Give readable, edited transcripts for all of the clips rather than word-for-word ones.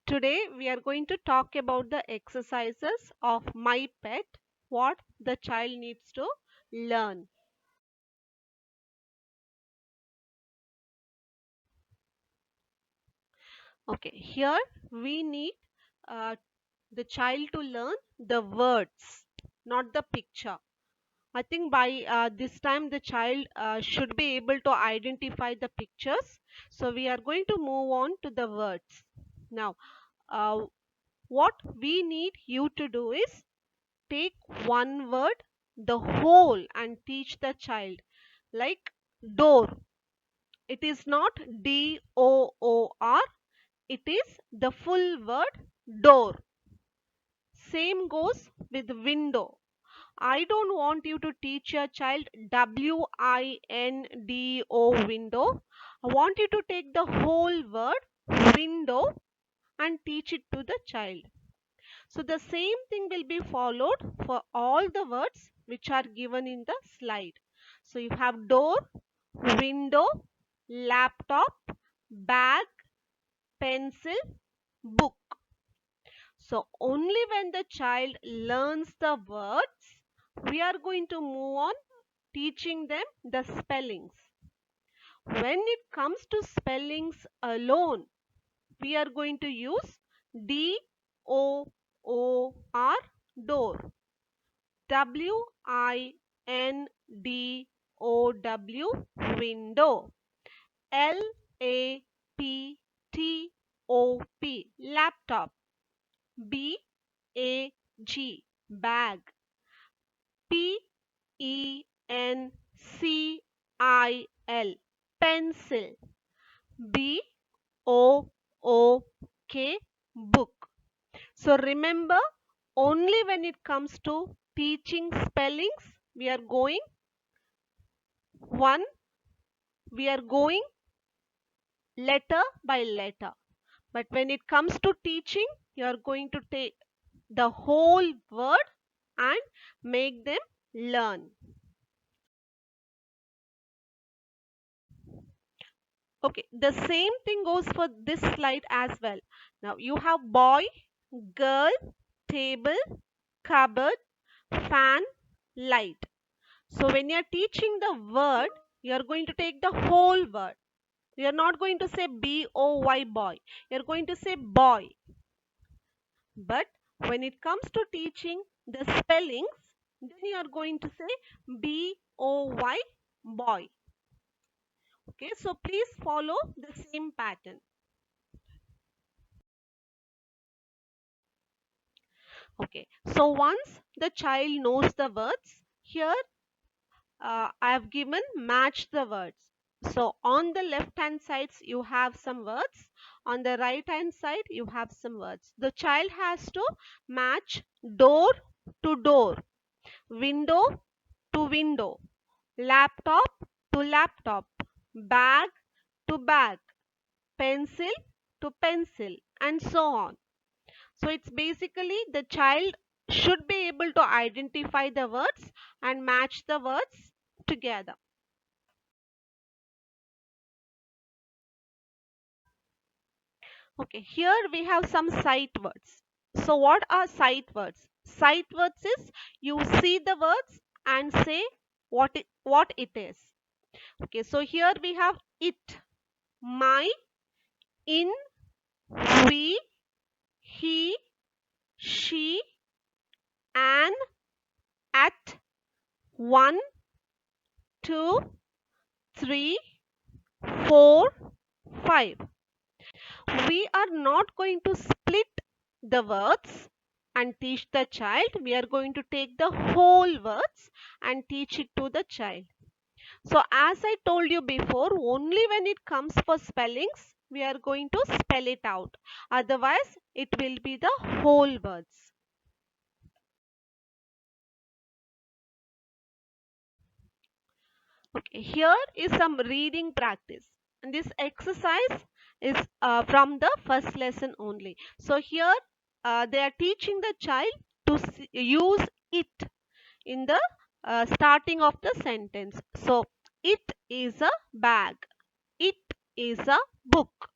Today we are going to talk about the exercises of My Pet, what the child needs to learn. Okay, here we need uh, the child to learn the words, not the picture. I think by this time the child should be able to identify the pictures. So we are going to move on to the words. Now, uh, what we need you to do is take one word, the whole, and teach the child. Like door. It is not DOOR, it is the full word door. Same goes with window. I don't want you to teach your child WINDO window. I want you to take the whole word window and teach it to the child. So the same thing will be followed for all the words which are given in the slide. So you have door, window, laptop, bag, pencil, book. So only when the child learns the words, we are going to move on teaching them the spellings. When it comes to spellings alone, we are going to use DOOR, door. WINDOW, window. LAPTOP, laptop. BAG, bag. PENCIL, pencil. BOOK, book. So remember, only when it comes to teaching spellings, one, we are going letter by letter. But when it comes to teaching, you are going to take the whole word and make them learn. Okay, the same thing goes for this slide as well. Now you have boy, girl, table, cupboard, fan, light. So when you are teaching the word, you are going to take the whole word. You are not going to say BOY, boy. You are going to say boy. But when it comes to teaching the spellings, then you are going to say BOY, boy. Okay, so please follow the same pattern. Okay, so once the child knows the words, here I have given match the words. So on the left hand sides you have some words, on the right hand side you have some words. The child has to match door to door, window to window, laptop to laptop, bag to bag, pencil to pencil, and so on. So it's basically the child should be able to identify the words and match the words together. Okay, here we have some sight words. So what are sight words? Sight words is you see the words and say what it is. Okay, so here we have it, my, in, we, he, she, an, at, one, two, three, four, five. We are not going to split the words and teach the child. We are going to take the whole words and teach it to the child. So as I told you before, only when it comes for spellings, we are going to spell it out. Otherwise, it will be the whole words. Okay, here is some reading practice. And this exercise is from the first lesson only. So here they are teaching the child to use it in the starting of the sentence. So it is a bag. It is a book.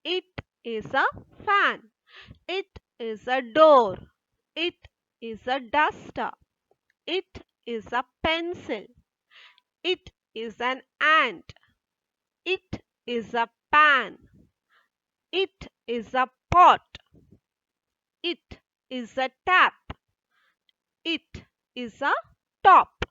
It is a fan. It is a door. It is a duster. It is a pencil. It is an ant. It is a pan. It is a pot. It is a tap. It is a top.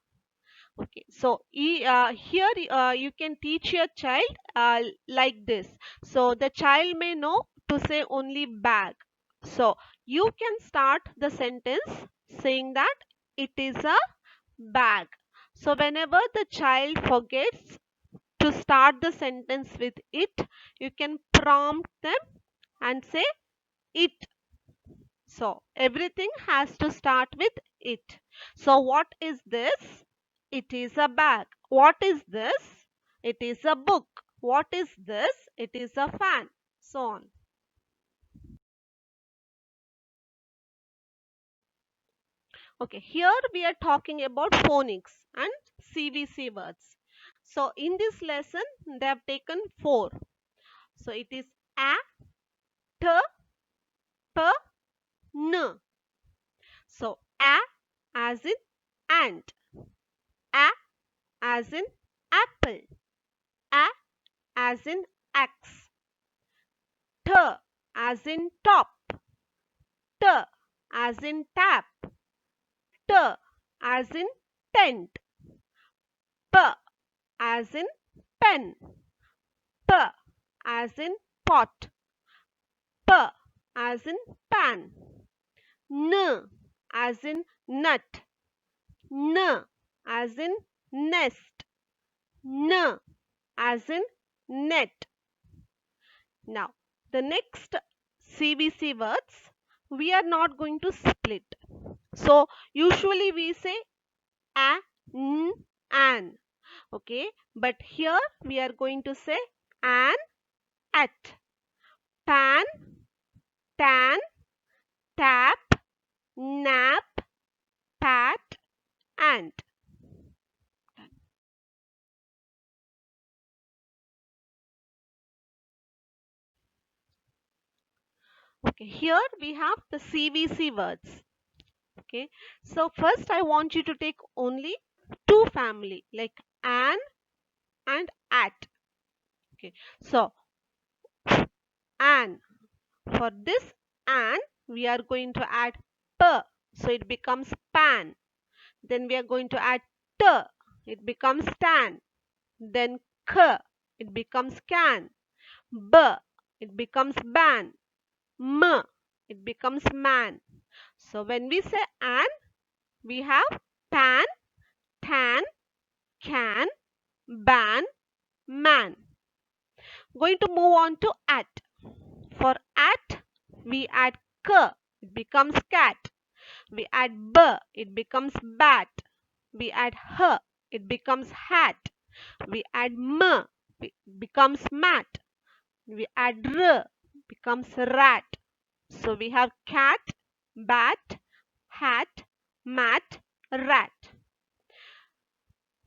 Okay, so here you can teach your child like this. So the child may know to say only bag. So you can start the sentence saying that it is a bag. So whenever the child forgets to start the sentence with it, you can prompt them and say it. So everything has to start with it. So what is this? It is a bag. What is this? It is a book. What is this? It is a fan. So on. Okay, here we are talking about phonics and CVC words. So in this lesson, they have taken four. So it is a, t, p, n. So a as in ant, a as in apple, a as in axe, t as in top, t as in tap, t as in tent, p as in pen, p as in pot, p as in pan, n as in nut, n as in nest, n as in net. Now, the next CVC words we are not going to split. So, usually we say a, n, an. Okay, but here we are going to say an, at, pan, tan, tap, nap, pat, ant. Okay, here we have the CVC words. Okay, so first I want you to take only two family like an and at. Okay, so an, for this an we are going to add p, so it becomes pan. Then we are going to add t, it becomes tan. Then k, it becomes can. B, it becomes ban. M, it becomes man. So when we say an, we have pan, tan, can, ban, man. Going to move on to at. For at, we add k, it becomes cat. We add b, it becomes bat. We add h, it becomes hat. We add m, it becomes mat. We add r, becomes rat. So we have cat, bat, hat, mat, rat.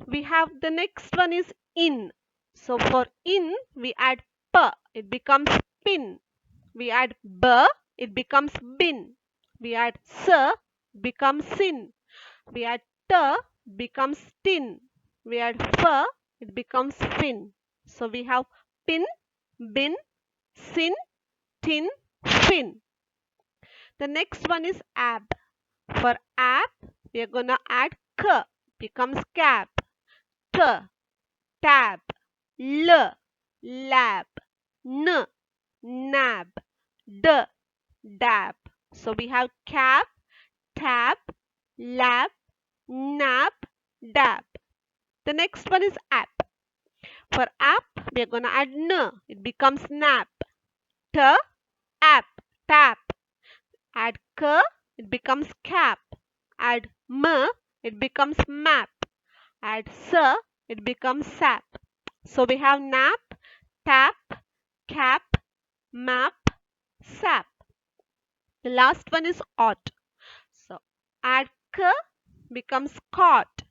We have the next one is in. So for in, we add p, it becomes pin. We add b, it becomes bin. We add s, becomes sin. We add t, becomes tin. We add f, it becomes fin. So we have pin, bin, sin, tin, fin. The next one is ab. For ab, we are gonna add k, becomes cap. T, tab. L, lab. N, nab. D, dab. So we have cap, tab, lab, nab, dab. The next one is app. For app, we are going to add n. It becomes nap. T, app, tap. Add k, it becomes cap. Add m, it becomes map. Add s, it becomes sap. So we have nap, tap, cap, map, sap. The last one is ought. So add k, becomes caught.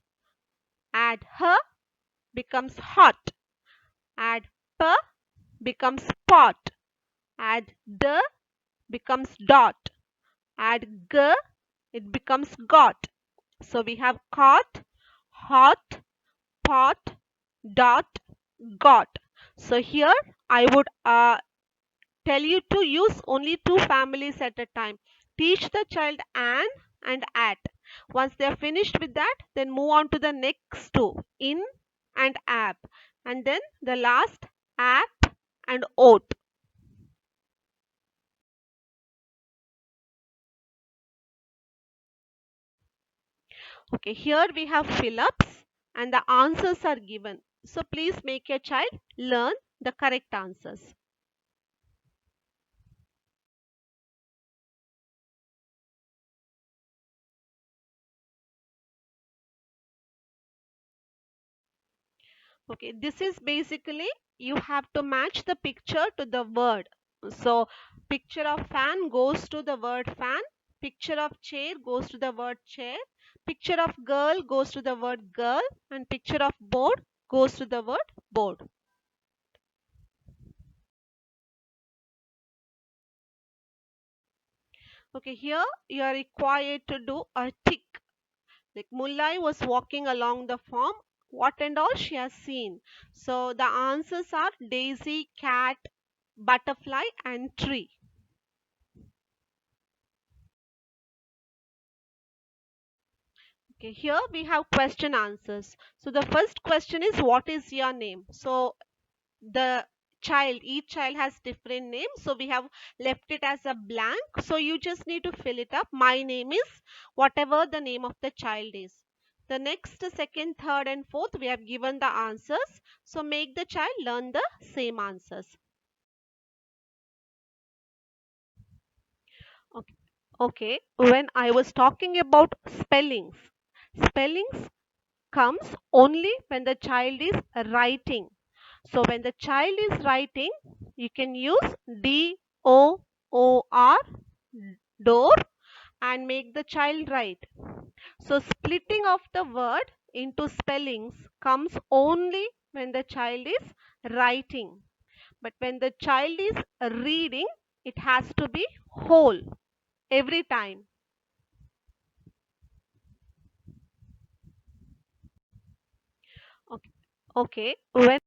Add h, becomes hot. Add p, becomes pot. Add d, becomes dot. Add g, it becomes got. So we have caught, hot, pot, dot, got. So here I would tell you to use only two families at a time. Teach the child an and at. Once they are finished with that, then move on to the next two, in and app. And then the last, app and oat. Okay, here we have fill-ups and the answers are given. So please make your child learn the correct answers. Okay, this is basically you have to match the picture to the word. So picture of fan goes to the word fan, picture of chair goes to the word chair, picture of girl goes to the word girl, and picture of board goes to the word board. Okay, here you are required to do a tick. Like Mullai was walking along the farm. What and all she has seen. So the answers are daisy, cat, butterfly, and tree. Okay, here we have question answers. So the first question is what is your name? So the child, each child has different names. So we have left it as a blank. So you just need to fill it up. My name is whatever the name of the child is. The next, second, third, and fourth, we have given the answers. So make the child learn the same answers. Okay. Okay. When I was talking about spellings comes only when the child is writing. So when the child is writing, you can use DOOR, door, and make the child write. So splitting of the word into spellings comes only when the child is writing. But when the child is reading, it has to be whole every time. Okay. Okay. When